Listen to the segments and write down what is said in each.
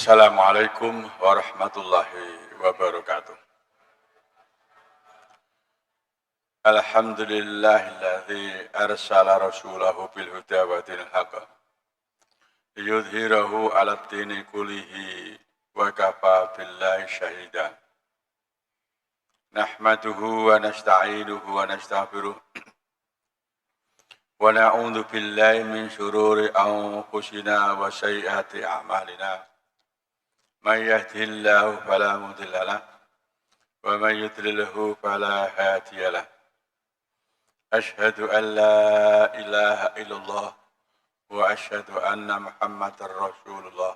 Assalamualaikum warahmatullahi wabarakatuh. Alhamdulillahilladzi arsala rasulahu bil huda wa dinil haqq liyudhhirahu 'alad dini kullihi wa kafa billahi syahida. Nahmaduhu wa nasta'inuhu wa nastaghfiruh wa na'udzu billahi min syururi anfusina wa sayyiati a'malina. Man yahdihillahu fala mudilla lahu wa man yudlilhu fala hadiya lahu. أشهد أن لا إله إلا الله وأشهد أن محمدا رسول الله.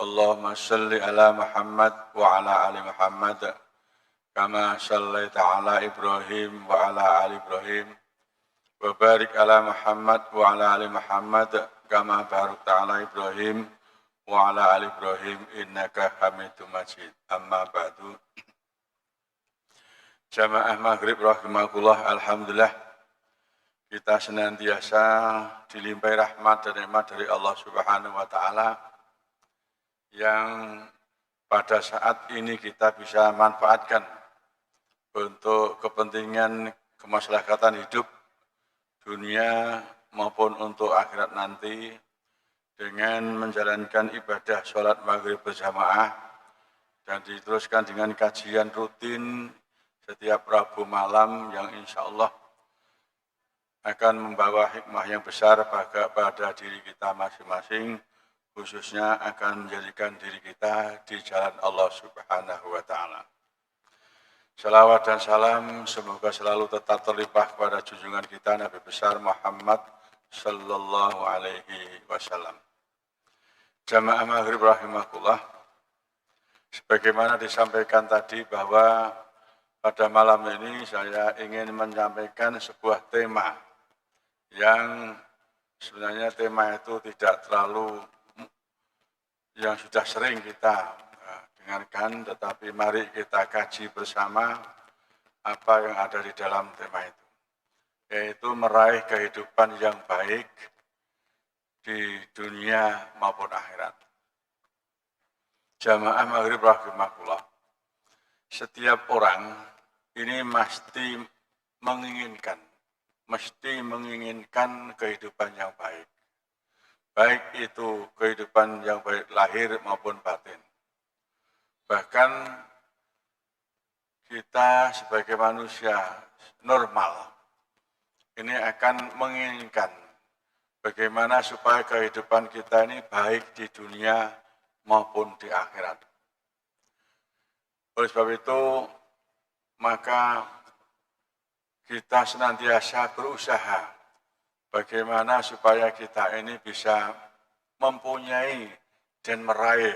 اللهم صل على محمد وعلى آل محمد كما صليت على إبراهيم وعلى آل إبراهيم وبارك على محمد وعلى آل محمد كما باركت على إبراهيم وعلى آل إبراهيم إنك حميد مجيد. أما بعد. Jamaah maghrib rahimakumullah, alhamdulillah kita senantiasa dilimpahi rahmat dan nikmat dari Allah Subhanahu wa taala yang pada saat ini kita bisa manfaatkan untuk kepentingan kemaslahatan hidup dunia maupun untuk akhirat nanti dengan menjalankan ibadah sholat maghrib berjamaah dan diteruskan dengan kajian rutin setiap Rabu malam yang insya Allah akan membawa hikmah yang besar pada diri kita masing-masing, khususnya akan menjadikan diri kita di jalan Allah Subhanahu wa taala. Salawat dan salam semoga selalu tetap terlimpah kepada junjungan kita Nabi besar Muhammad sallallahu alaihi wasallam. Jamaah maghrib rahimakumullah, sebagaimana disampaikan tadi bahwa pada malam ini saya ingin menyampaikan sebuah tema yang sebenarnya tema itu tidak terlalu yang sudah sering kita dengarkan, tetapi mari kita kaji bersama apa yang ada di dalam tema itu, yaitu meraih kehidupan yang baik di dunia maupun akhirat. Jamaah maghrib rahimakumullah, setiap orang ini mesti menginginkan kehidupan yang baik. Baik itu kehidupan yang baik lahir maupun batin. Bahkan kita sebagai manusia normal ini akan menginginkan bagaimana supaya kehidupan kita ini baik di dunia maupun di akhirat. Oleh sebab itu, maka kita senantiasa berusaha bagaimana supaya kita ini bisa mempunyai dan meraih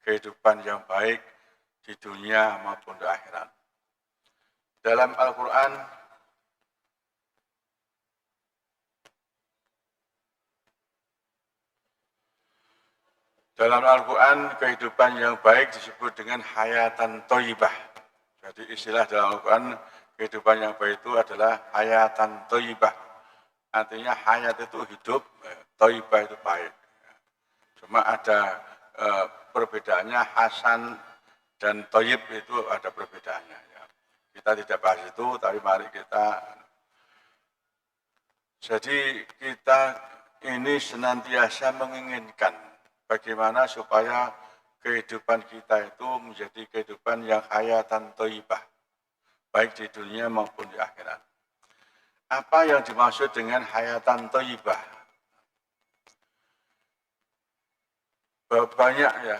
kehidupan yang baik di dunia maupun di akhirat. Dalam Al-Quran, kehidupan yang baik disebut dengan hayatan thayyibah. Jadi istilah dalam Al-Quran, kehidupan yang baik itu adalah hayatan thayyibah. Artinya hayat itu hidup, thayyibah itu baik. Cuma ada perbedaannya, hasan dan thayyib itu ada perbedaannya. Ya. Kita tidak bahas itu, tapi mari kita. Jadi kita ini senantiasa menginginkan bagaimana supaya kehidupan kita itu menjadi kehidupan yang hayatan thayyibah, baik di dunia maupun di akhirat. Apa yang dimaksud dengan hayatan thayyibah? Banyak ya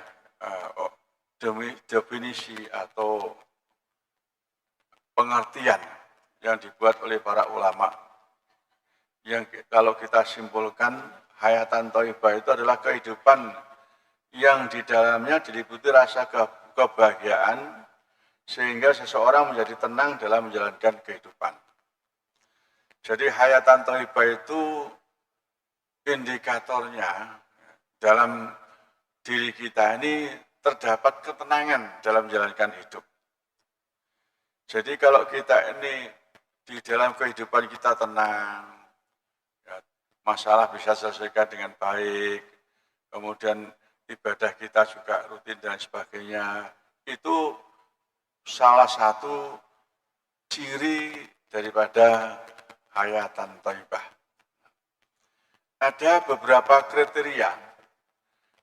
definisi atau pengertian yang dibuat oleh para ulama. Yang kalau kita simpulkan, hayatan thayyibah itu adalah kehidupan yang di dalamnya diliputi rasa kebahagiaan sehingga seseorang menjadi tenang dalam menjalankan kehidupan. Jadi hayatan thayyibah itu indikatornya dalam diri kita ini terdapat ketenangan dalam menjalankan hidup. Jadi kalau kita ini di dalam kehidupan kita tenang, ya, masalah bisa diselesaikan dengan baik, kemudian ibadah kita juga rutin dan sebagainya. Itu salah satu ciri daripada hayatan thayyibah. Ada beberapa kriteria.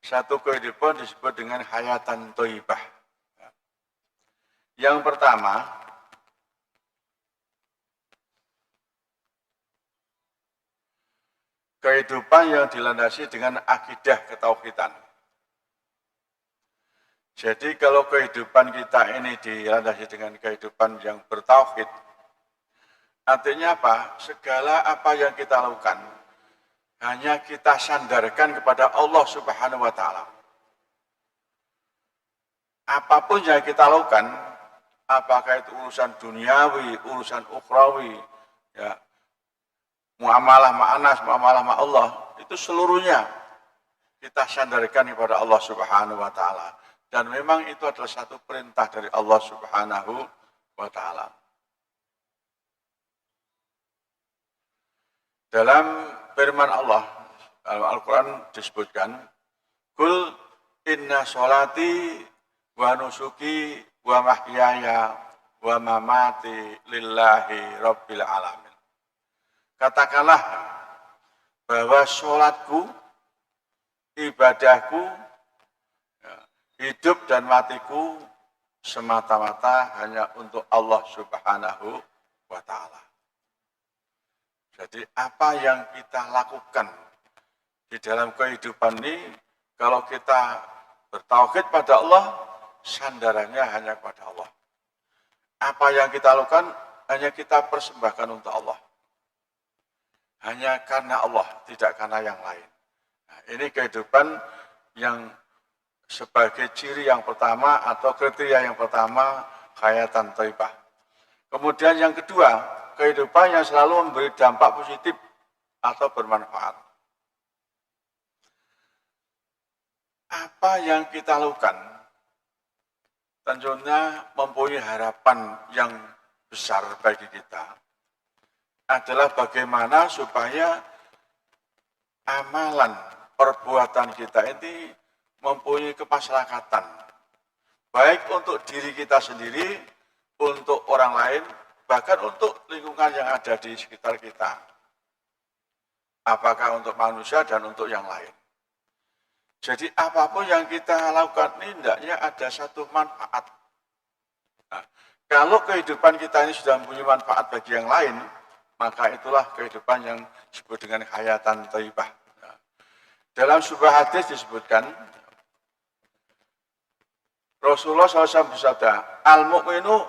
Satu kehidupan disebut dengan hayatan thayyibah. Yang pertama, kehidupan yang dilandasi dengan akidah ketauhidan. Jadi kalau kehidupan kita ini dilandasi dengan kehidupan yang bertauhid, artinya apa? Segala apa yang kita lakukan, hanya kita sandarkan kepada Allah Subhanahu wa Ta'ala. Apapun yang kita lakukan, apakah itu urusan duniawi, urusan ukhrawi, ya, muamalah ma'anas, muamalah ma'allah, itu seluruhnya kita sandarkan kepada Allah Subhanahu wa Ta'ala. Dan memang itu adalah satu perintah dari Allah Subhanahu wa Ta'ala. Dalam firman Allah, dalam Al-Quran disebutkan, Kul inna sholati wa nusuki wa mahyaya wa mamati lillahi rabbil alamin. Katakanlah bahwa sholatku, ibadahku, hidup dan matiku semata-mata hanya untuk Allah Subhanahu wa Ta'ala. Jadi apa yang kita lakukan di dalam kehidupan ini, kalau kita bertauhid pada Allah, sandarannya hanya kepada Allah. Apa yang kita lakukan, hanya kita persembahkan untuk Allah. Hanya karena Allah, tidak karena yang lain. Nah, ini kehidupan yang sebagai ciri yang pertama atau kriteria yang pertama, hayatan thayyibah. Kemudian yang kedua, kehidupan yang selalu memberi dampak positif atau bermanfaat. Apa yang kita lakukan tentunya mempunyai harapan yang besar bagi kita adalah bagaimana supaya amalan perbuatan kita ini mempunyai kemaslahatan, baik untuk diri kita sendiri, untuk orang lain, bahkan untuk lingkungan yang ada di sekitar kita. Apakah untuk manusia dan untuk yang lain. Jadi apapun yang kita lakukan ini hendaknya ada satu manfaat. Nah, kalau kehidupan kita ini sudah mempunyai manfaat bagi yang lain, maka itulah kehidupan yang disebut dengan hayatan thayyibah. Nah, dalam sebuah hadis disebutkan, Rasulullah SAW bersabda, Al-mu'minu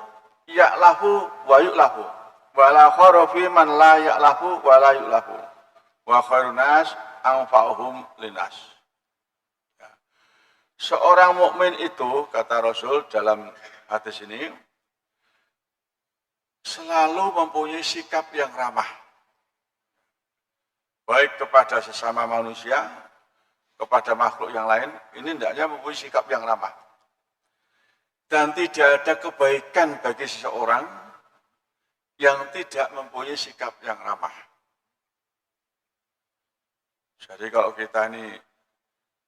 ya'lahu wa yu'lahu, wa la khairu fi man la ya'lahu wa la yu'lahu, wa khairun nas anfa'uhum linnas. Ya. Seorang mukmin itu, kata Rasul dalam hadis ini, selalu mempunyai sikap yang ramah, baik kepada sesama manusia, kepada makhluk yang lain, ini hendaknya mempunyai sikap yang ramah. Dan tidak ada kebaikan bagi seseorang yang tidak mempunyai sikap yang ramah. Jadi kalau kita ini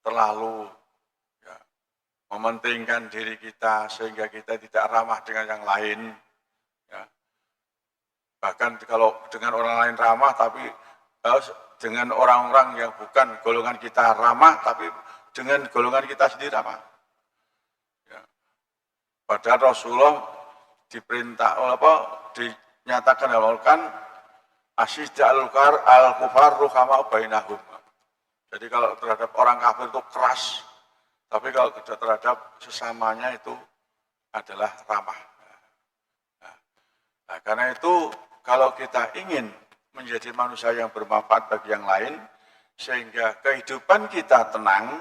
terlalu mementingkan diri kita sehingga kita tidak ramah dengan yang lain, ya. Bahkan kalau dengan orang lain ramah, tapi dengan orang-orang yang bukan golongan kita ramah, tapi dengan golongan kita sendiri ramah. Padahal Rasulullah diperintah dinyatakan awalkan asyidda al-kufar ruhama bainahum. Jadi kalau terhadap orang kafir itu keras, tapi kalau terhadap sesamanya itu adalah ramah. Nah, karena itu kalau kita ingin menjadi manusia yang bermanfaat bagi yang lain, sehingga kehidupan kita tenang,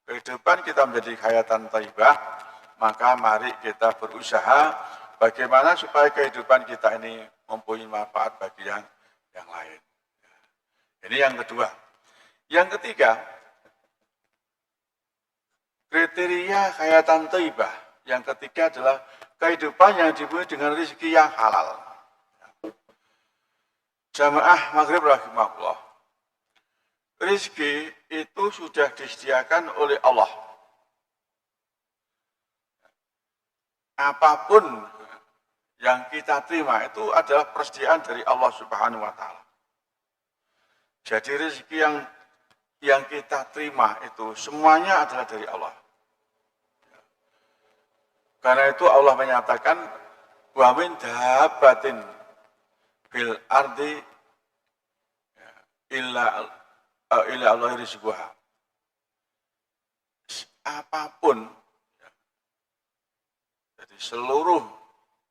kehidupan kita menjadi hayatan thayyibah, maka mari kita berusaha bagaimana supaya kehidupan kita ini mempunyai manfaat bagi yang lain. Ini yang kedua. Yang ketiga, kriteria hayatan thayyibah. Yang ketiga adalah kehidupan yang dipenuhi dengan rezeki yang halal. Jamaah maghrib rahimahullah. Rezeki itu sudah disediakan oleh Allah. Apapun yang kita terima itu adalah persediaan dari Allah Subhanahu wa taala. Jadi rezeki yang kita terima itu semuanya adalah dari Allah. Karena itu Allah menyatakan wa min dabbatin fil ardi illa Allah rizquha. Apapun, jadi seluruh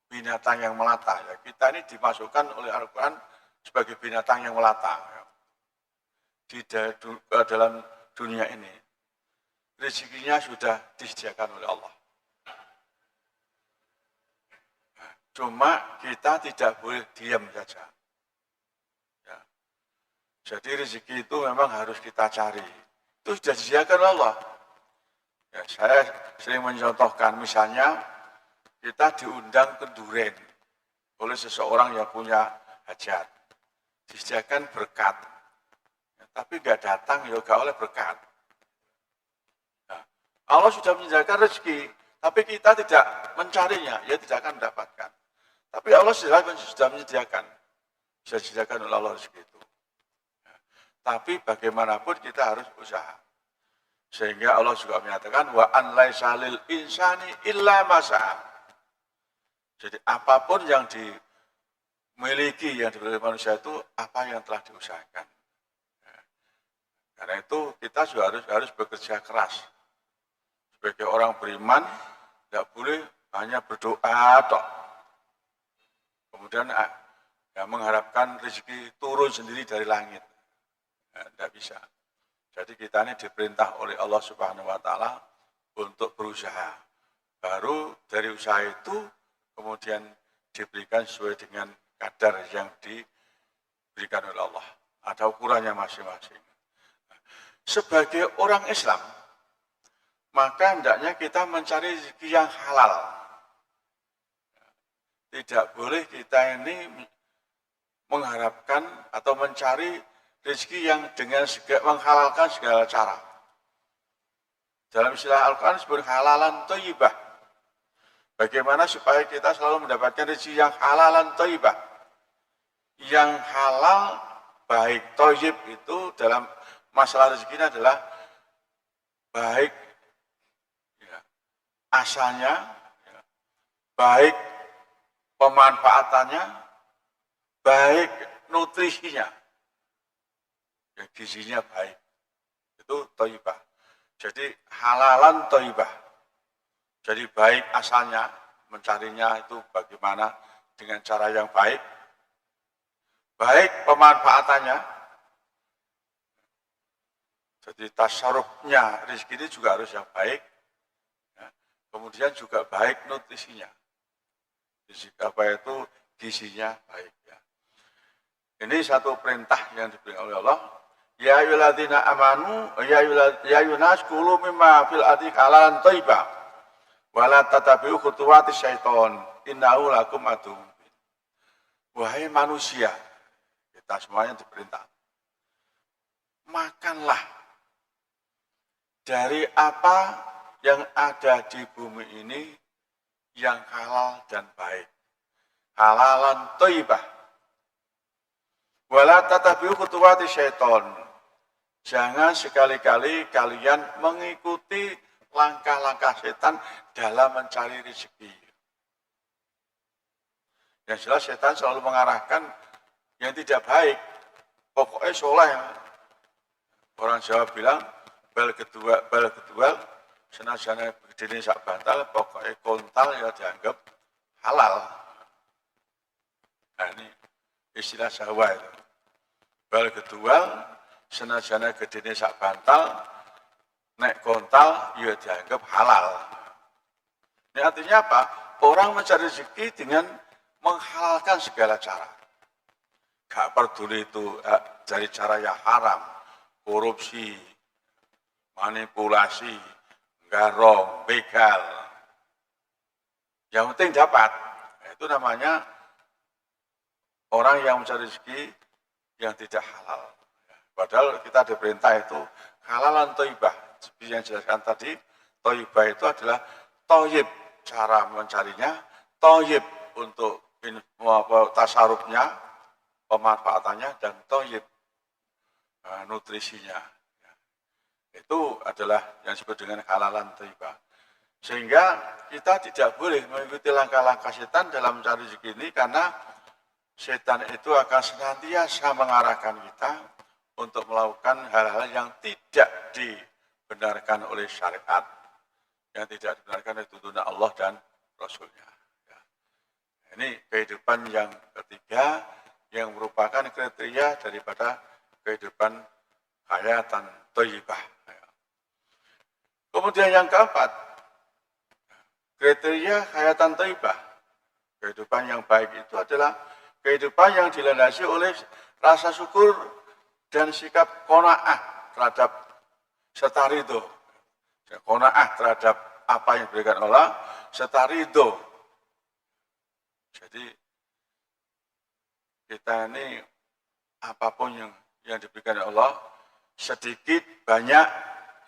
binatang yang melata, ya, kita ini dimasukkan oleh Al-Quran sebagai binatang yang melata ya, di dalam dunia ini. Rezekinya sudah disediakan oleh Allah. Cuma kita tidak boleh diam saja. Ya. Jadi rezeki itu memang harus kita cari. Itu sudah disediakan oleh Allah. Ya, saya sering mencontohkan, misalnya kita diundang ke Duren oleh seseorang yang punya hajat. Disediakan berkat. Ya, tapi nggak datang, ya nggak oleh berkat. Nah, Allah sudah menyediakan rezeki, tapi kita tidak mencarinya, ya tidak akan mendapatkan. Tapi Allah sudah menyediakan. Sudah disediakan oleh Allah rezeki itu. Ya. Tapi bagaimanapun kita harus usaha. Sehingga Allah juga menyatakan wa an laisa lil insani illa ma sa'a. Jadi apapun yang dimiliki, yang diberi manusia itu apa yang telah diusahakan. Ya. Karena itu kita juga harus bekerja keras. Sebagai orang beriman, tidak boleh hanya berdoa tok. Kemudian ya, mengharapkan rezeki turun sendiri dari langit. Ya, tidak bisa. Jadi kita ini diperintah oleh Allah Subhanahu wa taala untuk berusaha. Baru dari usaha itu kemudian diberikan sesuai dengan kadar yang diberikan oleh Allah. Ada ukurannya masing-masing. Sebagai orang Islam, maka hendaknya kita mencari rezeki yang halal. Tidak boleh kita ini mengharapkan atau mencari rezeki yang dengan menghalalkan segala cara. Dalam istilah Al-Quran disebut halalan thayyibah. Bagaimana supaya kita selalu mendapatkan rezeki yang halalan thayyibah. Yang halal baik thayyib itu dalam masalah rezeki ini adalah baik ya, asalnya, ya, baik pemanfaatannya, baik nutrisinya, ya, gizinya baik, itu thayyibah. Jadi halalan thayyibah. Jadi baik asalnya, mencarinya itu bagaimana dengan cara yang baik, baik pemanfaatannya. Jadi tasarrufnya rezeki ini juga harus yang baik, ya. Kemudian juga baik nutrisinya. Apa itu gizinya baik ya. Ini satu perintah yang diberikan oleh Allah. Ya ayyuhalladzina amanu ya ayyuhannas kulu mimma fil ardi halalan thayyibah wa la tattabi'u khutuwatis syaiton innahu lakum aduwwun mubin. Wahai manusia, kita semuanya diperintah. Makanlah dari apa yang ada di bumi ini yang halal dan baik. Halalan thayyibah. Wala tatabi'u khutuwati syaiton. Jangan sekali-kali kalian mengikuti langkah-langkah setan dalam mencari rezeki. Yang jelas setan selalu mengarahkan yang tidak baik. Pokoknya soleh. Orang Jawa bilang, bal kedua, senajane begini sak bantal, pokoknya kontal ya dianggap halal. Nah ini istilah Jawa itu. Bal kedua, senajane gedene sak bantal, nek kontal ya dianggap halal. Ini artinya apa? Orang mencari rezeki dengan menghalalkan segala cara. Gak peduli itu dari cara yang haram, korupsi, manipulasi, garong, begal. Yang penting dapat. Itu namanya orang yang mencari rezeki yang tidak halal. Padahal kita diperintah itu halalan thayyibah. Seperti yang dijelaskan tadi, thayyibah itu adalah thayyib cara mencarinya, thayyib untuk tasarufnya, pemanfaatannya, dan thayyib nutrisinya. Itu adalah yang disebut dengan halalan thayyibah. Sehingga kita tidak boleh mengikuti langkah-langkah setan dalam mencari rezeki ini, karena setan itu akan senantiasa mengarahkan kita untuk melakukan hal-hal yang tidak dibenarkan oleh syariat, yang tidak dibenarkan oleh tuntunan Allah dan Rasul-Nya. Ini kehidupan yang ketiga yang merupakan kriteria daripada kehidupan hayatan thayyibah. Kemudian yang keempat, kriteria hayatan thayyibah, kehidupan yang baik itu adalah kehidupan yang dilandasi oleh rasa syukur dan sikap qanaah terhadap serta ridho. Qanaah terhadap apa yang diberikan Allah serta ridho. Jadi kita ini apapun yang diberikan Allah, sedikit banyak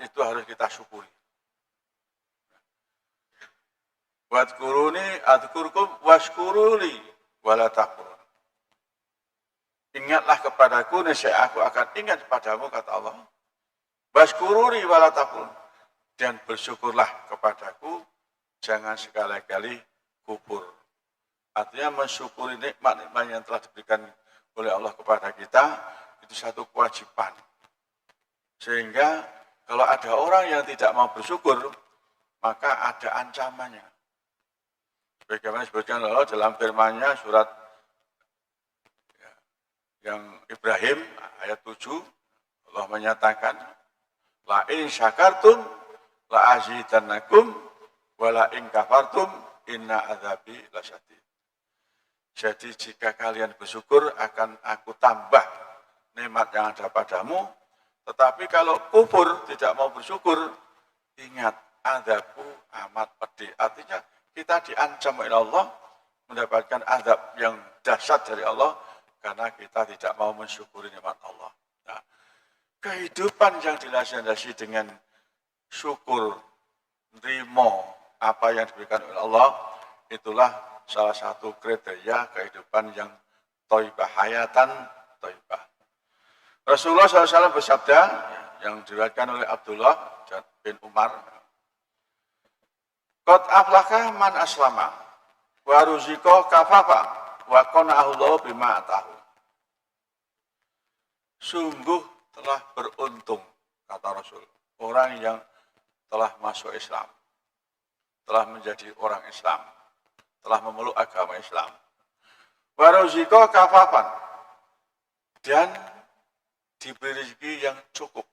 itu harus kita syukuri. Wadkuruni adkurkum washkuruli wala takfurun. Ingatlah kepadaku, niscaya aku akan ingat kepadamu, kata Allah. Washkuruli wala takfurun. Dan bersyukurlah kepadaku, jangan sekali-kali kufur. Artinya mensyukuri nikmat-nikmat yang telah diberikan oleh Allah kepada kita, itu satu kewajiban. Sehingga kalau ada orang yang tidak mau bersyukur, maka ada ancamannya. Bagaimana disebutkan Allah dalam firman-Nya surat yang Ibrahim ayat 7, Allah menyatakan, la in syakartum la azidannakum wa la in kafartum inna adzabi lasyadid. Jadi jika kalian bersyukur akan aku tambah nikmat yang ada padamu, tetapi kalau kufur tidak mau bersyukur, ingat azabku amat pedih. Artinya kita diancam oleh Allah mendapatkan azab yang dahsyat dari Allah karena kita tidak mau mensyukuri nikmat Allah. Nah, kehidupan yang dilandasi dengan syukur, nerimo apa yang diberikan oleh Allah, itulah salah satu kriteria kehidupan yang thayyibah, hayatan thayyibah. Rasulullah SAW bersabda, yang diriwayatkan oleh Abdullah bin Umar, qad aflaha man aslama wa ruziqa kafafa wa qana'ahu Allah bima atahu. Sungguh telah beruntung, kata Rasul, orang yang telah masuk Islam, telah menjadi orang Islam, telah memeluk agama Islam. Wa ruziqa kafafan, dan diberi rezeki yang cukup.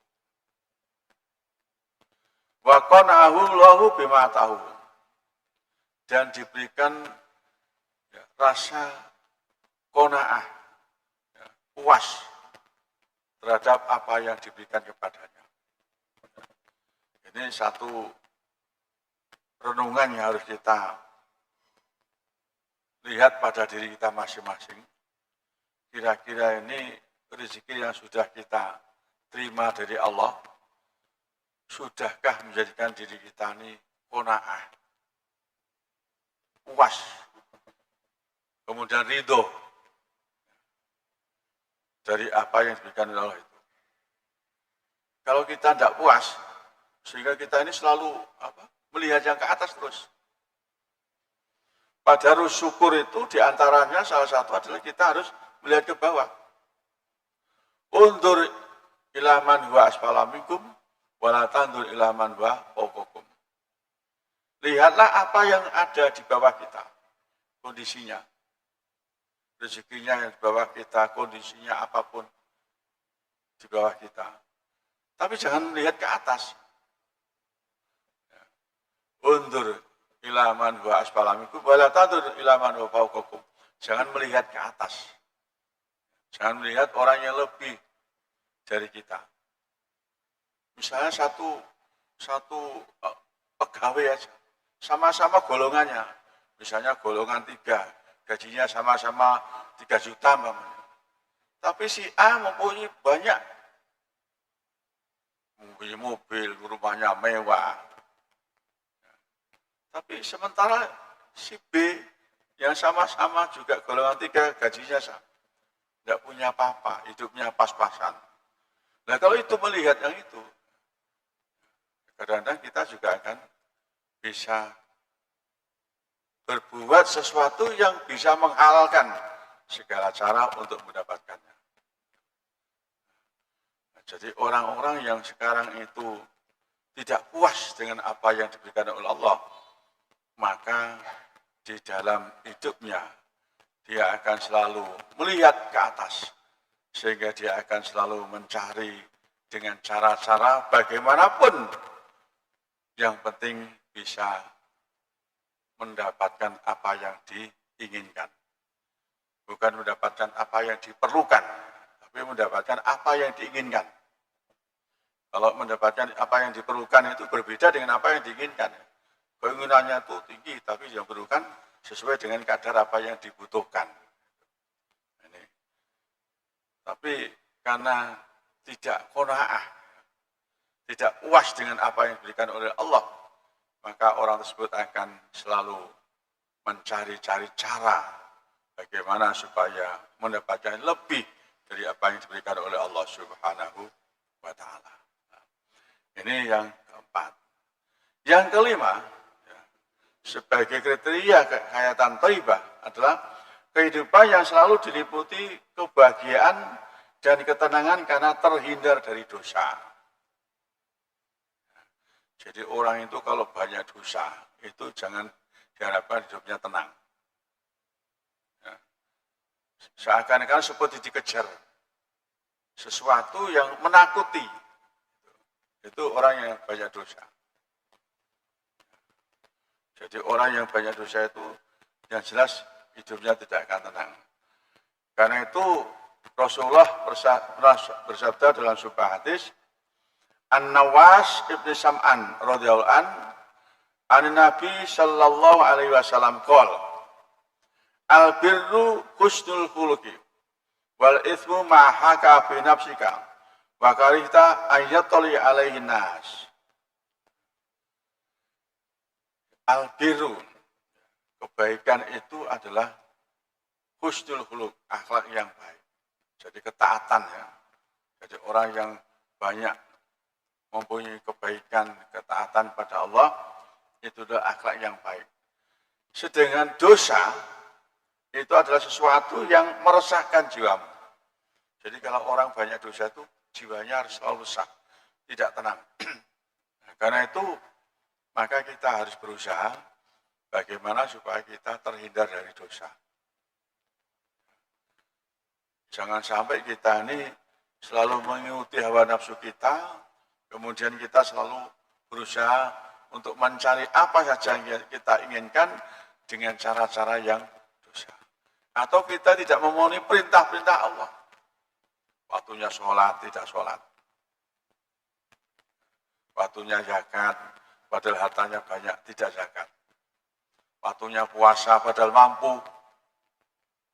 Wa qana'ahu Allahu bima atahu, dan diberikan rasa qanaah, puas terhadap apa yang diberikan kepadanya. Ini satu renungan yang harus kita lihat pada diri kita masing-masing. Kira-kira ini rezeki yang sudah kita terima dari Allah, sudahkah menjadikan diri kita ini qanaah, puas, kemudian ridho dari apa yang diberikan oleh Allah itu. Kalau kita tidak puas, sehingga kita ini selalu melihat yang ke atas terus. Padahal syukur itu diantaranya salah satu adalah kita harus melihat ke bawah. Undur ila man huwa asfala minkum wa la tandur ila man huwa fawqakum. Lihatlah apa yang ada di bawah kita, kondisinya. Rezekinya yang di bawah kita, kondisinya apapun di bawah kita. Tapi jangan melihat ke atas. Undur ila man huwa asfala minkum wa la tandur ila man huwa fawqakum. Jangan melihat ke atas. Jangan melihat orang yang lebih dari kita. Misalnya satu pegawai aja, sama-sama golongannya. Misalnya golongan 3, gajinya sama-sama 3 juta. Tapi si A mempunyai banyak mempunyai mobil, rumahnya mewah. Tapi sementara si B yang sama-sama juga golongan 3 gajinya sama, tidak punya apa-apa, hidupnya pas-pasan. Nah kalau itu melihat yang itu, kadang-kadang kita juga akan bisa berbuat sesuatu yang bisa menghalalkan segala cara untuk mendapatkannya. Jadi orang-orang yang sekarang itu tidak puas dengan apa yang diberikan oleh Allah, maka di dalam hidupnya dia akan selalu melihat ke atas, sehingga dia akan selalu mencari dengan cara-cara bagaimanapun, yang penting bisa mendapatkan apa yang diinginkan. Bukan mendapatkan apa yang diperlukan, tapi mendapatkan apa yang diinginkan. Kalau mendapatkan apa yang diperlukan itu berbeda dengan apa yang diinginkan. Keinginannya itu tinggi, tapi yang diperlukan sesuai dengan kadar apa yang dibutuhkan. Ini. Tapi karena tidak qanaah, tidak puas dengan apa yang diberikan oleh Allah, maka orang tersebut akan selalu mencari-cari cara bagaimana supaya mendapatkan lebih dari apa yang diberikan oleh Allah Subhanahu wa Ta'ala. Ini yang keempat. Yang kelima, sebagai kriteria kehayatan thayyibah adalah kehidupan yang selalu diliputi kebahagiaan dan ketenangan karena terhindar dari dosa. Jadi orang itu kalau banyak dosa, itu jangan diharapkan hidupnya tenang. Seakan-akan seperti dikejar sesuatu yang menakuti. Itu orang yang banyak dosa. Jadi orang yang banyak dosa itu yang jelas hidupnya tidak akan tenang. Karena itu Rasulullah bersabda dalam sebuah hadis, An-Nawas ibn Sam'an radhiyallahu an Nabi sallallahu alaihi wasallam qol al-birru husnul khuluqi wal ithmu ma haka fi nafsika wa karihta ayyatali alaihi nas. Al-birru, kebaikan itu adalah husnul khuluq, akhlak yang baik. Jadi ketaatan ya. Jadi orang yang banyak mempunyai kebaikan, ketaatan pada Allah, itu adalah akhlak yang baik. Sedangkan dosa, itu adalah sesuatu yang meresahkan jiwamu. Jadi kalau orang banyak dosa itu, jiwanya harus selalu resah, tidak tenang. Karena itu, maka kita harus berusaha bagaimana supaya kita terhindar dari dosa. Jangan sampai kita ini selalu mengikuti hawa nafsu kita, kemudian kita selalu berusaha untuk mencari apa saja yang kita inginkan dengan cara-cara yang dosa. Atau kita tidak memenuhi perintah-perintah Allah. Waktunya sholat, tidak sholat. Waktunya zakat, padahal hartanya banyak, tidak zakat. Waktunya puasa, padahal mampu,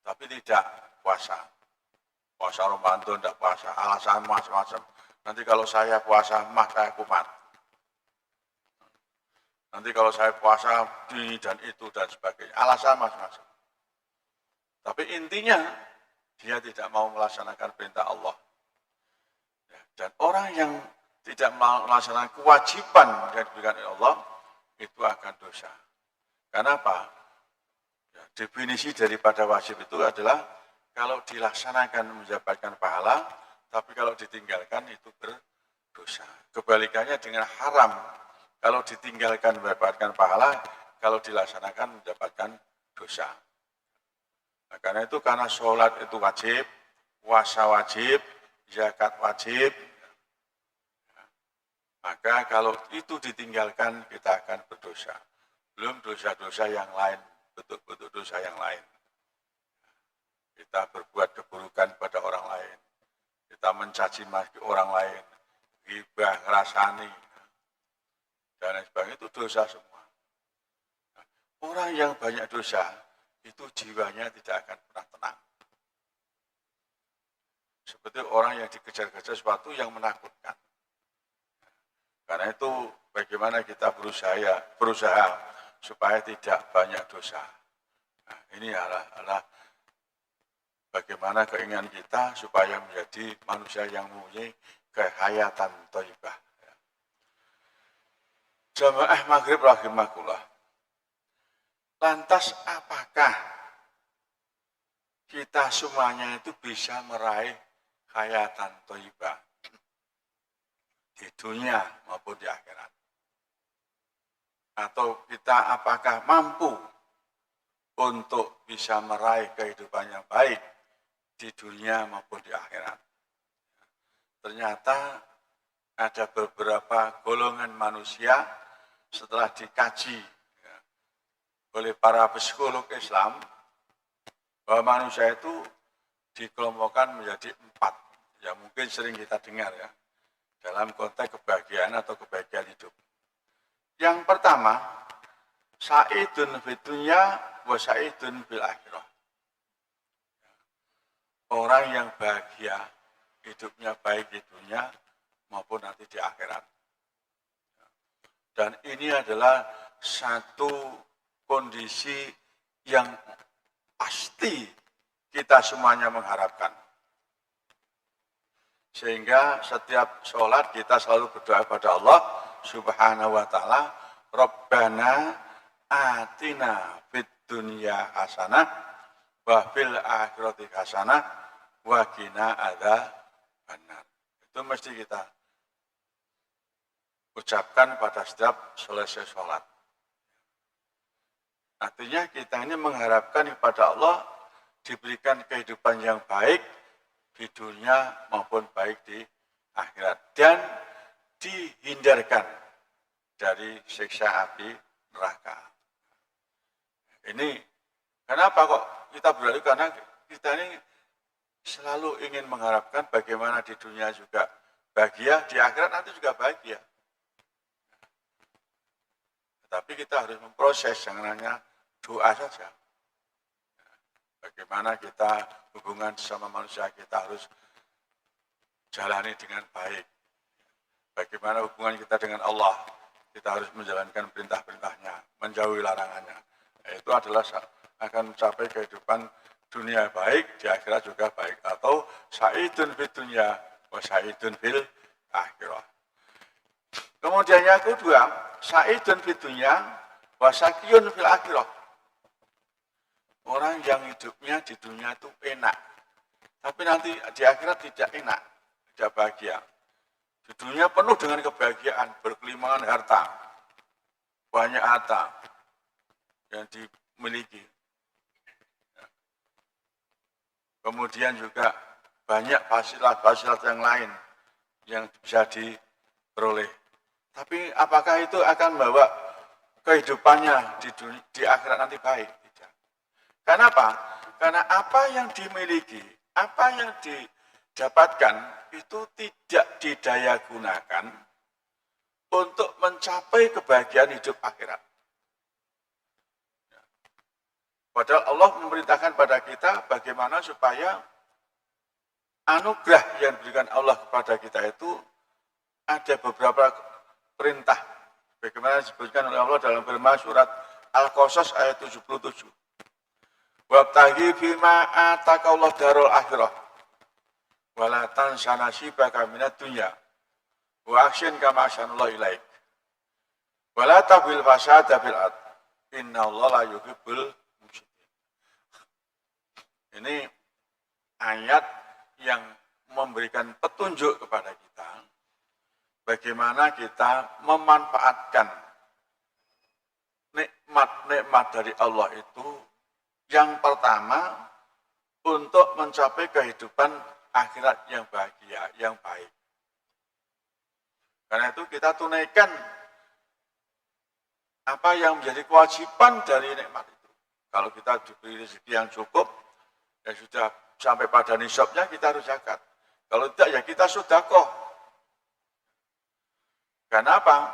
tapi tidak puasa. Puasa Ramadan tidak puasa, alasan macam-macam. Nanti kalau saya puasa, saya kumat. Nanti kalau saya puasa, ini dan itu dan sebagainya. Alasan macam-macam. Tapi intinya, dia tidak mau melaksanakan perintah Allah. Dan orang yang tidak melaksanakan kewajiban yang diberikan oleh Allah, itu akan dosa. Kenapa? Ya, definisi daripada wajib itu adalah kalau dilaksanakan mendapatkan pahala, tapi kalau ditinggalkan itu berdosa. Kebalikannya dengan haram, kalau ditinggalkan mendapatkan pahala, kalau dilaksanakan mendapatkan dosa. Nah, karena itu karena sholat itu wajib, puasa wajib, zakat wajib, maka kalau itu ditinggalkan kita akan berdosa. Belum dosa-dosa yang lain, bentuk-bentuk dosa yang lain. Kita berbuat keburukan pada orang lain. Kita mencaci maki orang lain. Ghibah, ngerasani. Dan lain sebagainya itu dosa semua. Orang yang banyak dosa, itu jiwanya tidak akan pernah tenang. Seperti orang yang dikejar-kejar sesuatu yang menakutkan. Karena itu bagaimana kita berusaha supaya tidak banyak dosa. Nah, ini adalah bagaimana keinginan kita supaya menjadi manusia yang mempunyai kehayatan thayyibah. Jamaah maghrib rahimakumullah. Lantas apakah kita semuanya itu bisa meraih kehayatan thayyibah di dunia maupun di akhirat? Atau kita apakah mampu untuk bisa meraih kehidupan yang baik di dunia maupun di akhirat? Ternyata ada beberapa golongan manusia setelah dikaji oleh para psikolog Islam bahwa manusia itu dikelompokkan menjadi 4. Ya mungkin sering kita dengar ya dalam konteks kebahagiaan atau kebahagiaan hidup. Yang pertama, sa'idun fid dunya wa sa'idun fil akhirah. Orang yang bahagia, hidupnya baik di dunia maupun nanti di akhirat. Dan ini adalah satu kondisi yang pasti kita semuanya mengharapkan. Sehingga setiap sholat kita selalu berdoa kepada Allah Subhanahu wa ta'ala, Rabbana atina fid dunya hasanah wa fil akhirati hasanah wa qina adzabannar. Itu mesti kita ucapkan pada setiap selesai sholat. Artinya kita ini mengharapkan kepada Allah diberikan kehidupan yang baik di dunia maupun baik di akhirat. Dan dihindarkan dari siksa api neraka. Ini kenapa kok kita beralih? Karena kita ini selalu ingin mengharapkan bagaimana di dunia juga bahagia, di akhirat nanti juga bahagia. Tapi kita harus memproses yang namanya doa saja. Bagaimana kita hubungan sama manusia kita harus jalani dengan baik. Bagaimana hubungan kita dengan Allah, kita harus menjalankan perintah-perintahnya, menjauhi larangannya. Itu adalah akan mencapai kehidupan dunia baik, di akhirat juga baik. Atau sa'idun fid dunya wa sa'idun fil akhirah. Kemudian yang kedua, sa'idun fid dunya wa syaqiyun fil akhirah. Orang yang hidupnya di dunia itu enak, tapi nanti di akhirat tidak enak, tidak bahagia. Di dunia penuh dengan kebahagiaan, berkelimangan harta, banyak harta yang dimiliki. Kemudian juga banyak fasilitas yang lain yang bisa diperoleh. Tapi apakah itu akan membawa kehidupannya di akhirat nanti baik? Tidak. Kenapa? Karena apa yang dimiliki, apa yang didapatkan itu tidak didaya gunakan untuk mencapai kebahagiaan hidup akhirat. Padahal Allah memerintahkan pada kita bagaimana supaya anugerah yang diberikan Allah kepada kita itu ada beberapa perintah. Bagaimana disebutkan oleh Allah dalam firman surat Al-Qasas ayat 77. Wabtaghi fima ataqallahu darul akhirah. Wala tansa nasibaka minad dunya. Wa ahsin kama ahsanallahu ilaik. Wala tabghil fasada fil ard. Innallaha la yuhibbul mufsidin. Ini ayat yang memberikan petunjuk kepada kita bagaimana kita memanfaatkan nikmat-nikmat dari Allah itu yang pertama untuk mencapai kehidupan akhirat yang bahagia, yang baik. Karena itu kita tunaikan apa yang menjadi kewajiban dari nikmat itu. Kalau kita diberi rezeki yang cukup, ya sudah sampai pada nisabnya kita harus zakat. Kalau tidak ya kita sedekah. Kenapa?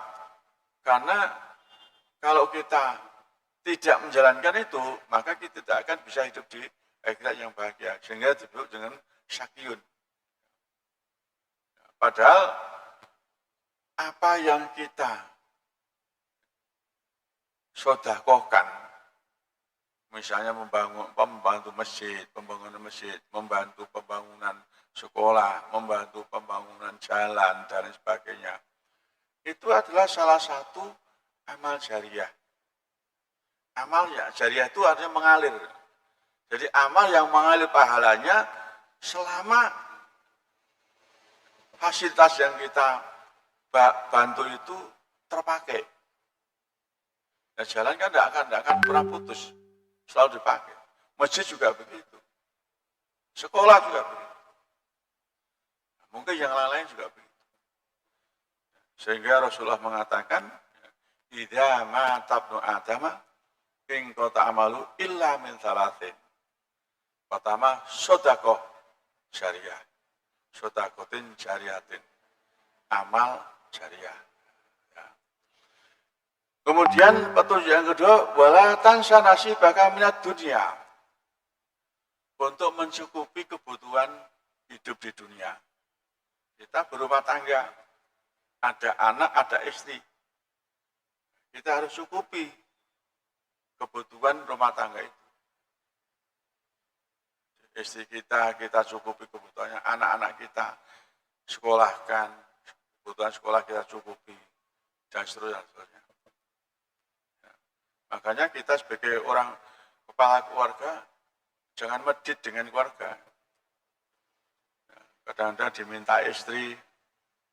Karena kalau kita tidak menjalankan itu, maka kita tidak akan bisa hidup di akhirat yang bahagia. Sehingga disebut dengan syaqiyun. Padahal apa yang kita sedekahkan, misalnya membantu masjid, pembangunan masjid, membantu pembangunan sekolah, membantu pembangunan jalan, dan sebagainya. Itu adalah salah satu amal jariah. Amal ya, jariah itu artinya mengalir. Jadi amal yang mengalir pahalanya selama fasilitas yang kita bantu itu terpakai. Nah, jalan kan tidak akan pernah putus, selalu dipakai. Masjid juga begitu, sekolah juga begitu. Mungkin yang lain juga begitu. Sehingga Rasulullah mengatakan, idza mata ibnu adama in qata amalu illa min salatin. Pertama, sedekah jariah. Sedekatin jariatin. Amal jariah. Ya. Kemudian petunjuk yang kedua, wala tansa nasibaka minad dunya. Untuk mencukupi kebutuhan hidup di dunia. Kita berumah tangga, ada anak, ada istri. Kita harus cukupi kebutuhan rumah tangga itu. Istri kita cukupi kebutuhannya, anak-anak kita sekolahkan, kebutuhan sekolah kita cukupi, dan seterusnya. Ya. Makanya kita sebagai orang kepala keluarga, jangan medit dengan keluarga. Ya. Kadang-kadang diminta istri,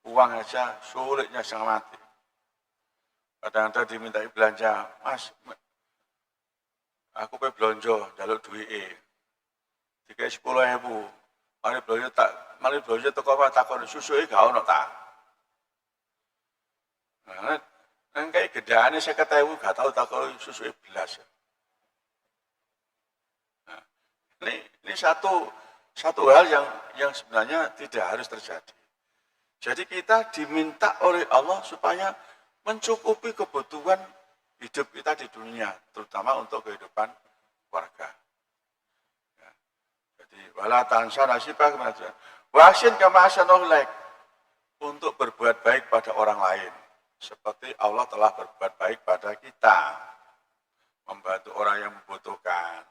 uang aja sulitnya setengah mati. Kadang-kadang diminta belanja, mas, aku pengen belanja, jaluk duit. 10.000, mari belanja toko apa takon susuke gak ono ta. Nah, kayak gedeane 50.000 gak tahu takon susuke belas. Nah, ini satu hal yang sebenarnya tidak harus terjadi. Jadi kita diminta oleh Allah supaya mencukupi kebutuhan hidup kita di dunia, terutama untuk kehidupan keluarga. Wala tansa nasibak maja. Wasin kama asanulek untuk berbuat baik pada orang lain. Seperti Allah telah berbuat baik pada kita. Membantu orang yang membutuhkan.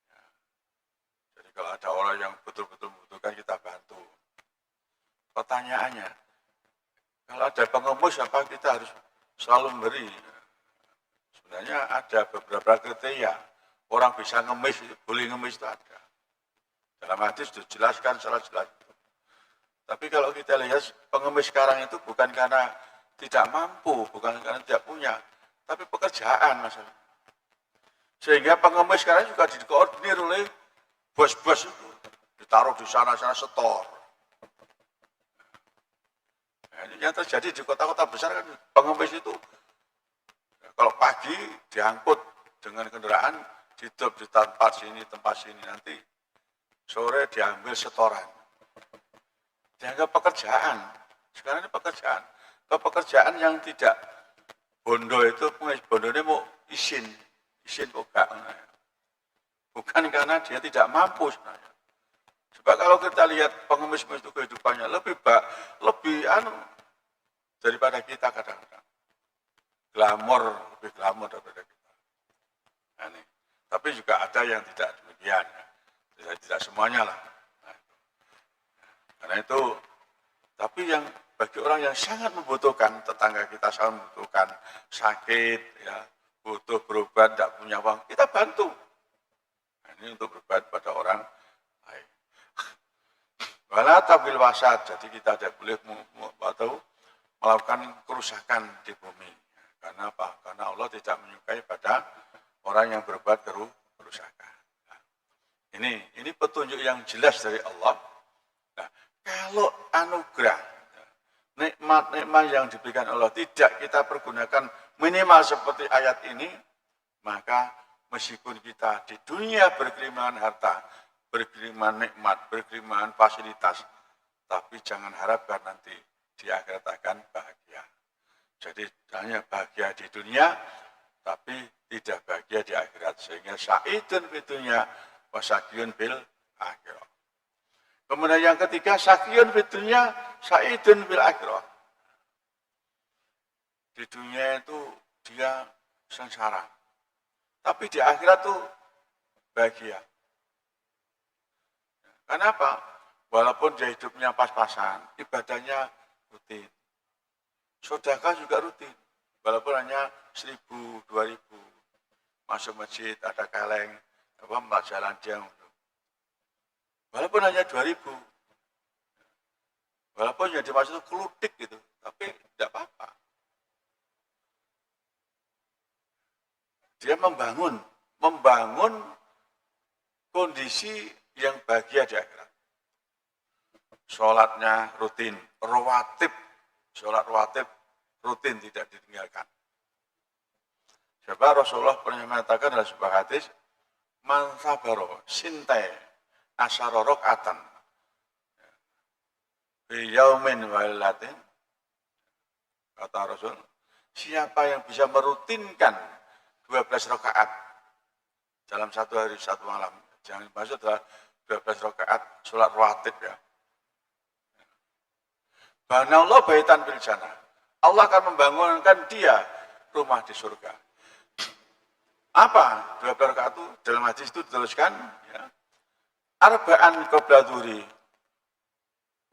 Ya. Jadi kalau ada orang yang betul-betul membutuhkan, kita bantu. Pertanyaannya, kalau ada pengemis, apa kita harus selalu memberi? Sebenarnya ada beberapa kriteria. Orang bisa ngemis, boleh ngemis itu ada. Dalam hadis dijelaskan secara jelas. Tapi kalau kita lihat pengemis sekarang itu bukan karena tidak mampu, bukan karena tidak punya, tapi pekerjaan masalah. Sehingga pengemis sekarang juga dikoordinir oleh bos-bos itu. Ditaruh di sana-sana setor. Nah, yang terjadi di kota-kota besar kan pengemis itu, kalau pagi diangkut dengan kendaraan, di tempat sini nanti, sore diambil setoran. Dianggap pekerjaan. Sekarang ini pekerjaan. Kalau pekerjaan yang tidak bondo itu, bondo ini mau isin kok gak. Bukan karena dia tidak mampu sebenarnya. Sebab kalau kita lihat pengemis itu kehidupannya lebih daripada kita kadang-kadang. Lebih glamor daripada kita. Nah, ini. Tapi juga ada yang tidak demikian. Tidak semuanya lah. Nah, karena itu, tapi yang bagi orang yang sangat membutuhkan, tetangga kita sangat membutuhkan, sakit, ya, butuh berobat, tidak punya uang, kita bantu. Nah, ini untuk berobat pada orang lain. Wala tabil wasat, jadi kita tidak boleh melakukan kerusakan di bumi. Karena apa? Karena Allah tidak menyukai pada orang yang berbuat kerusakan. Ini petunjuk yang jelas dari Allah. Nah, kalau anugerah, nikmat-nikmat yang diberikan Allah tidak kita pergunakan minimal seperti ayat ini, maka meskipun kita di dunia berkelimpahan harta, berkelimpahan nikmat, berkelimpahan fasilitas, tapi jangan harapkan nanti di akhirat akan bahagia. Jadi hanya bahagia di dunia, tapi tidak bahagia di akhirat. Sehingga sa'idun fitunya, wasakiyun bil akhirah. Kemudian yang ketiga, sakiyun fitunya, sa'idun bil akhirah. Di dunia itu dia sengsara. Tapi di akhirat tuh bahagia. Kenapa? Walaupun dia hidupnya pas-pasan, ibadahnya rutin. Sedekah juga rutin. Walaupun hanya 1.000, 2.000. Masuk masjid, ada kaleng, jalan dia. Walaupun hanya 2.000. Walaupun yang dimaksud itu keludik gitu. Tapi tidak apa-apa. Dia membangun kondisi yang bahagia di akhirat. Sholatnya rutin, sholat rawatib rutin tidak ditinggalkan. Sebab Rasulullah pernah mengatakan dalam sebuah hadis, man sabaro sintai asyara rakaatan fi yaumin wa lailatin, kata Rasul, siapa yang bisa merutinkan 12 rakaat dalam satu hari satu malam, jangan maksud adalah 12 rakaat sholat rawatib ya. Banallah baitan fil jannah. Allah akan membangunkan dia rumah di surga. Apa 12 rakaat itu? Dalam hadis itu dituliskan ya. Arba'an qabla dzuri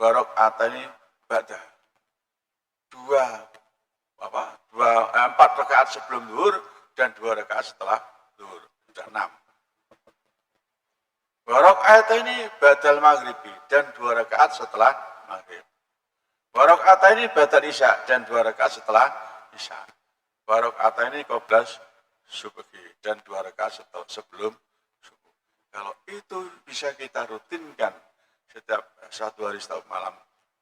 wa raka'atani ba'da. 4 rakaat sebelum zuhur dan 2 rakaat setelah zuhur. Sudah 6. Wa raka'atani ba'dal maghribi dan 2 rakaat setelah maghrib. Wa raka'atani ba'dal isya dan 2 rakaat setelah isya. Wa raka'atani qabla subuhi dan 2 rakaat sebelum subuh. Kalau itu bisa kita rutinkan setiap satu hari satu malam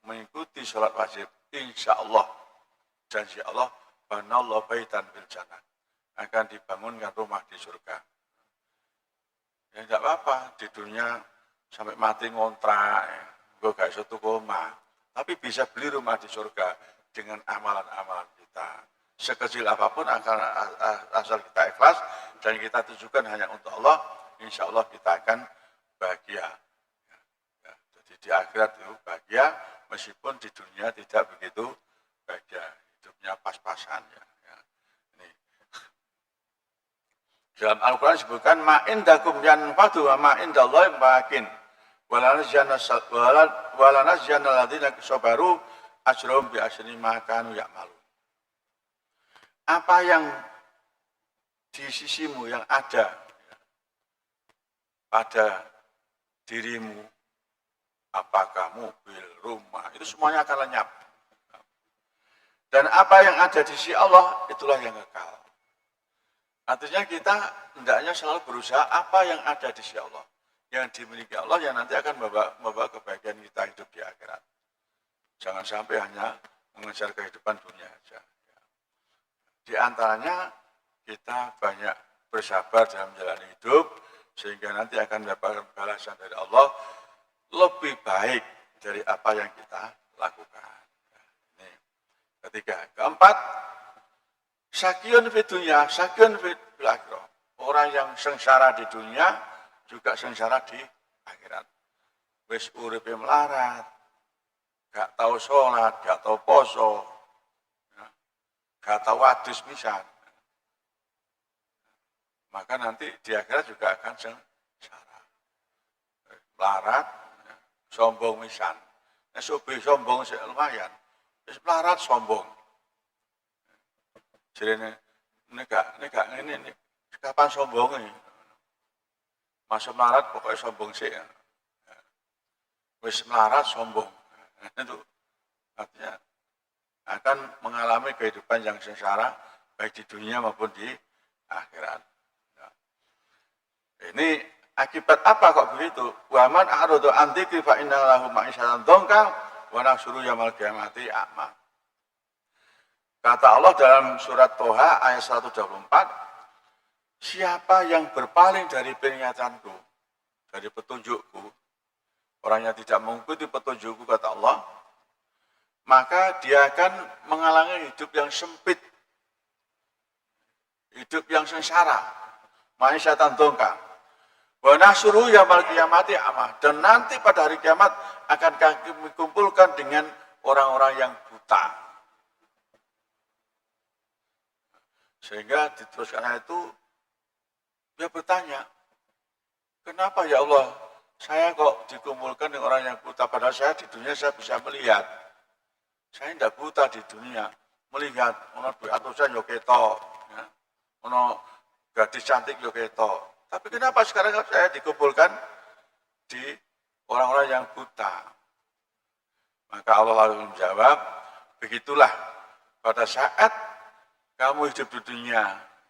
mengikuti sholat wajib, insya Allah janji Allah, banallahu baitan fil jannah, akan dibangunkan rumah di surga. Ya tidak apa-apa di dunia sampai mati ngontrak, gue gak iso tuku omah, tapi bisa beli rumah di surga dengan amalan-amalan kita. Sekecil apapun asal kita ikhlas dan kita tujukan hanya untuk Allah, insya Allah kita akan bahagia. Ya, jadi di akhirat itu bahagia, meskipun di dunia tidak begitu bahagia, hidupnya pas-pasan ya. Ini. Dalam Al-Quran disebutkan ma'indakum yanfadu wa ma'indallahi baqin. Walanazjana ladzina sabaru ajrahum bi asri ma kanu ya'malu. Apa yang di sisimu yang ada pada dirimu, apakah mobil, rumah, itu semuanya akan lenyap. Dan apa yang ada di sisi Allah, itulah yang kekal. Artinya kita hendaknya selalu berusaha apa yang ada di sisi Allah, yang dimiliki Allah, yang nanti akan membawa kebahagiaan kita hidup di akhirat. Jangan sampai hanya mengejar kehidupan dunia saja. Di antaranya kita banyak bersabar dalam menjalani hidup sehingga nanti akan mendapatkan balasan dari Allah lebih baik dari apa yang kita lakukan. Ini ketiga. Keempat, sakyun fid dunya, sakyun fil akhirah. Orang yang sengsara di dunia juga sengsara di akhirat. Wis uripe melarat, gak tahu sholat, gak tahu poso, gak tahu adus misan, maka nanti di akhirat juga akan sengsara. Melarat, sombong misan. Sobe sombong lumayan. Melarat sombong. Jadi ini kapan sombong ini? Masuk melarat pokoknya sombong sih. Wis melarat sombong. Itu artinya akan mengalami kehidupan yang sengsara baik di dunia maupun di akhirat. Nah, ini akibat apa kok begitu? Wa man a'rada an dzikri fa inna lahu ma'isyatan dhanka wa nahsyuru yaumal qiyamati a'ma. Kata Allah dalam surat Toha ayat 124, siapa yang berpaling dari peringatanku, dari petunjukku, orang yang tidak mengikuti petunjukku, kata Allah, maka dia akan mengalami hidup yang sempit, hidup yang sengsara, ma'isyatan dhanka. Wa nahsyuru yaumal qiyamati a'ma, dan nanti pada hari kiamat akan kami kumpulkan dengan orang-orang yang buta. Sehingga diteruskan ayat itu, dia bertanya, kenapa ya Allah, saya kok dikumpulkan dengan orang yang buta, padahal saya di dunia saya bisa melihat. Saya tidak buta di dunia, melihat, atau saya yoketo, ya. Ono gadis cantik yoketo. Tapi kenapa sekarang saya dikumpulkan di orang-orang yang buta? Maka Allah lalu menjawab, begitulah pada saat kamu hidup di dunia,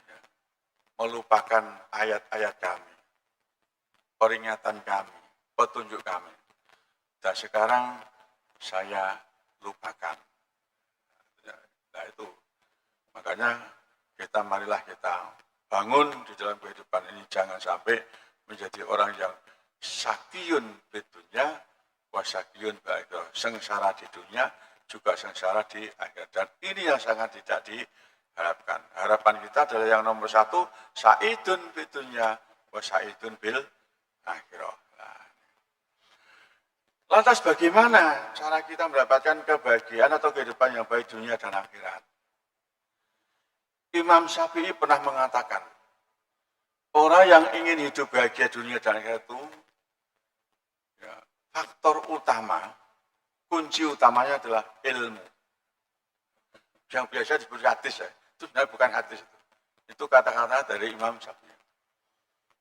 ya, melupakan ayat-ayat kami, peringatan kami, petunjuk kami. Dan sekarang saya lupakan. Nah itu, makanya marilah kita bangun di dalam kehidupan ini, jangan sampai menjadi orang yang sakiyun di dunia, wasakiyun ba'akhirah, sengsara di dunia, juga sengsara di akhirat. Dan ini yang sangat tidak diharapkan. Harapan kita adalah yang nomor satu, sa'idun di dunia, wasa'idun bil akhirah. Lantas bagaimana cara kita mendapatkan kebahagiaan atau kehidupan yang baik dunia dan akhirat? Imam Syafi'i pernah mengatakan, orang yang ingin hidup bahagia dunia dan akhirat itu, ya, faktor utama, kunci utamanya adalah ilmu. Yang biasa disebut hadis, ya. Itu sebenarnya bukan hadis itu. Itu kata-kata dari Imam Syafi'i.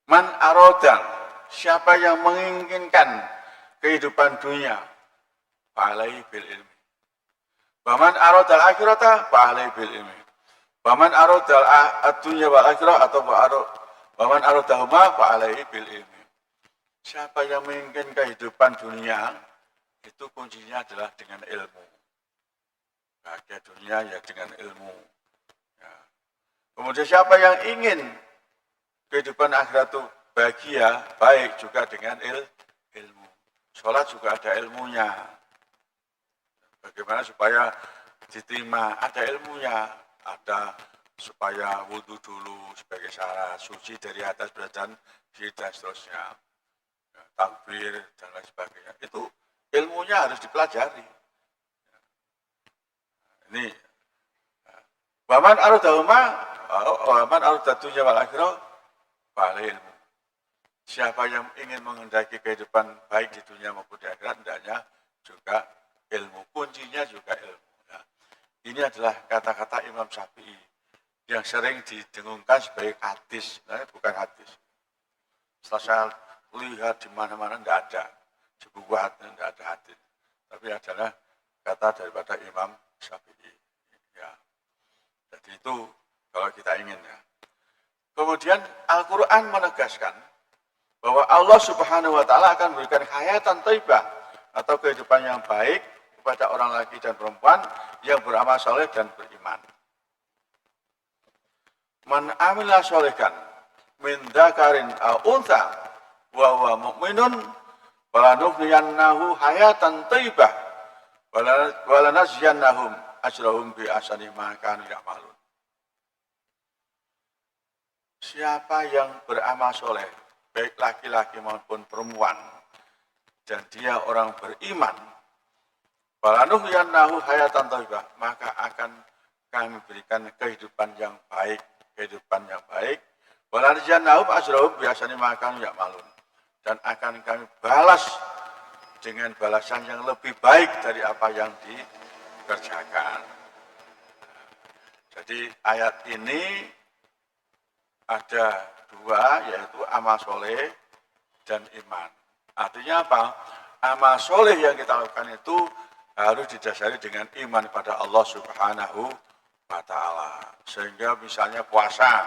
Man arodan, siapa yang menginginkan kehidupan dunia, fa'alaihi bil ilmi. Waman arodal akhirata, fa'alaihi bil ilmi. Waman arodal dunya wal akhirah, atau waman arodahuma, fa'alaihi bil ilmi. Siapa yang menginginkan kehidupan dunia, itu kuncinya adalah dengan ilmu. Bahagia dunia ya dengan ilmu. Ya. Kemudian siapa yang ingin kehidupan akhirat itu bahagia, baik juga dengan ilmu. Sholat juga ada ilmunya. Bagaimana supaya diterima, ada ilmunya. Ada supaya wudhu dulu sebagai syarat, suci dari atas badan, dan seterusnya. Takbir dan lain sebagainya. Itu ilmunya harus dipelajari. Ini. Waman arudatunya wal akhirah, fa'alaihi ilmu. Siapa yang ingin menghendaki kehidupan baik di dunia maupun di akhirat, hendaknya juga ilmu. Kuncinya juga ilmu. Ya. Ini adalah kata-kata Imam Syafi'i yang sering didengungkan sebagai hadis. Nah, bukan hadis. Setelah saya lihat di mana-mana tidak ada. Di buku hadis tidak ada hadis. Tapi adalah kata daripada Imam Syafi'i. Ya. Jadi itu kalau kita ingin. Ya. Kemudian Al-Quran menegaskan bahwa Allah Subhanahu wa Ta'ala akan memberikan hayatan thayyibah atau kehidupan yang baik kepada orang laki dan perempuan yang beramal saleh dan beriman. Man amila sholihan min dzakarin aw untha wa huwa mu'minun falanuhyiyannahu hayatan thayyibah wa lanajziyannahum ajrahum bi ahsani ma kanu ya'malun. Siapa yang beramal soleh, baik laki-laki maupun perempuan, dan dia orang beriman, falanuhyiyannahu hayatan thayyibah, maka akan kami berikan kehidupan yang baik, walanajziyannahum ajrahum bi ahsani ma kanu ya'malun, dan akan kami balas dengan balasan yang lebih baik dari apa yang dikerjakan. Jadi ayat ini ada dua, yaitu amal soleh dan iman. Artinya apa? Amal soleh yang kita lakukan itu harus didasari dengan iman pada Allah Subhanahu wa Ta'ala. Sehingga misalnya puasa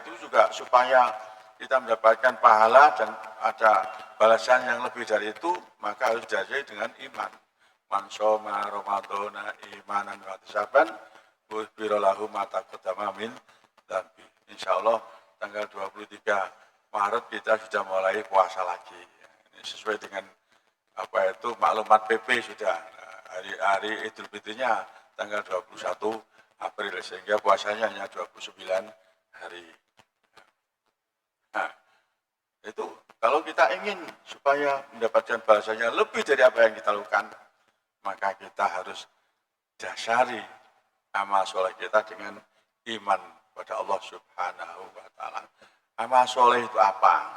itu juga supaya kita mendapatkan pahala dan ada balasan yang lebih dari itu, maka harus didasari dengan iman. Man shoma ramadhana imanan wa ihtisaban ghufira lahu ma taqaddama min dzambi. Insya Allah tanggal 23 Maret kita sudah mulai puasa lagi. Ini sesuai dengan apa itu maklumat PP sudah. Hari Idul Fitrinya tanggal 21 April, sehingga puasanya hanya 29 hari. Nah, itu kalau kita ingin supaya mendapatkan balasannya lebih dari apa yang kita lakukan, maka kita harus dasari amal soleh kita dengan iman kepada Allah Subhanahu wa taala. Amal soleh itu apa?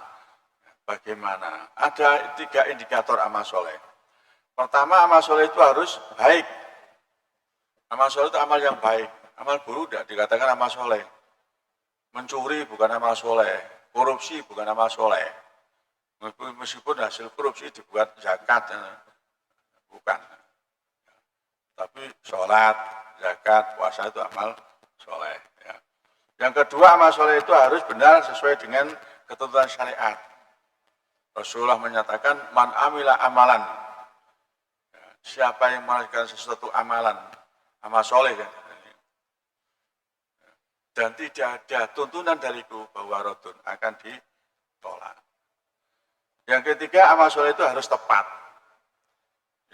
Bagaimana? Ada 3 indikator amal soleh. Pertama, amal soleh itu harus baik. Amal soleh itu amal yang baik. Amal buruk tidak dikatakan amal soleh. Mencuri bukan amal soleh. Korupsi bukan amal soleh. Meskipun hasil korupsi dibuat zakat, bukan. Tapi sholat, zakat, puasa itu amal soleh. Ya. Yang kedua, amal soleh itu harus benar sesuai dengan ketentuan syariat. Rasulullah menyatakan, man amila amalan. Ya, siapa yang melakukan sesuatu amalan, amal soleh kan. Dan tidak ada tuntunan dariku bahwa rodun akan ditolak. Yang ketiga, amal soleh itu harus tepat.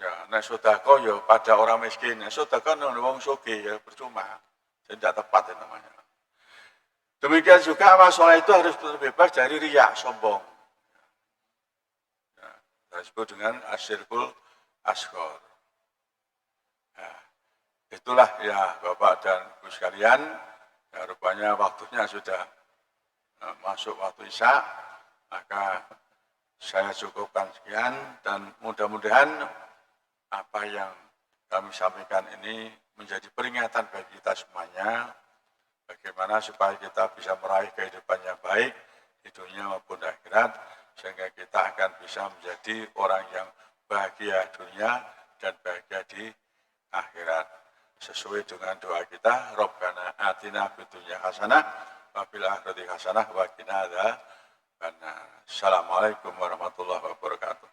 Ya, nah sodako ya pada orang miskin, nah sodako nang wong sugih ya percuma, tidak tepat itu namanya. Demikian juga amal soleh itu harus terbebas dari riya, sombong. Ya, disebut dengan asyirkul asghar. Nah, itulah ya Bapak dan Ibu sekalian, ya, rupanya waktunya sudah masuk waktu Isya, maka saya cukupkan sekian dan mudah-mudahan apa yang kami sampaikan ini menjadi peringatan bagi kita semuanya, bagaimana supaya kita bisa meraih kehidupan yang baik di dunia maupun akhirat, sehingga kita akan bisa menjadi orang yang bahagia dunia dan bahagia di akhirat. Sesuai dengan doa kita, Rabbana atina fid dunya hasanah wa fil akhirati hasanah wa qina adzabannar. Assalamualaikum warahmatullahi wabarakatuh.